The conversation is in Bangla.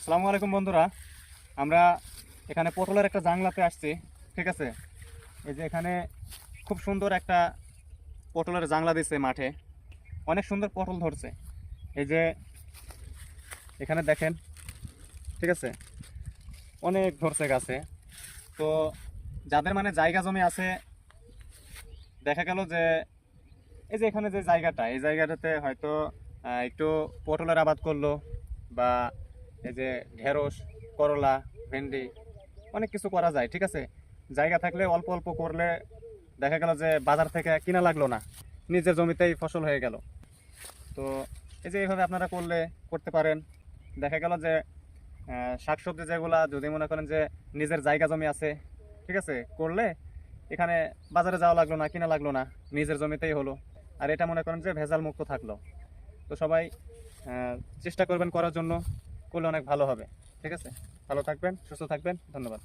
আসসালামু আলাইকুম বন্ধুরা, আমরা এখানে পটলের একটা জাংলাতে আসছি। ঠিক আছে, এই যে এখানে খুব সুন্দর একটা পটলের জাংলা দিচ্ছে মাঠে, অনেক সুন্দর পটল ধরছে। এই যে এখানে দেখেন, ঠিক আছে, অনেক ধরছে গাছে। তো যাদের মানে জায়গা জমি আছে, দেখা গেল যে এই যে এখানে যে জায়গাটা, এই জায়গাটাতে হয়তো একটু পটলের আবাদ করলো, বা এই যে ঢেঁড়স, করলা, ভেন্ডি, অনেক কিছু করা যায়। ঠিক আছে, জায়গা থাকলে অল্প অল্প করলে দেখা গেল যে বাজার থেকে কিনা লাগলো না, নিজের জমিতেই ফসল হয়ে গেল। তো এই যে এইভাবে আপনারা করতে পারেন। দেখা গেল যে শাকসবজি যেগুলা যদি মনে করেন যে নিজের জায়গা জমি আছে, ঠিক আছে, করলে এখানে বাজারে যাওয়া লাগলো না, কিনা লাগলো না, নিজের জমিতেই হলো। আর এটা মনে করেন যে ভেজাল মুক্ত থাকলো। তো সবাই চেষ্টা করবেন করার জন্য, করলে অনেক ভালো হবে। ঠিক আছে, ভালো থাকবেন, সুস্থ থাকবেন, ধন্যবাদ।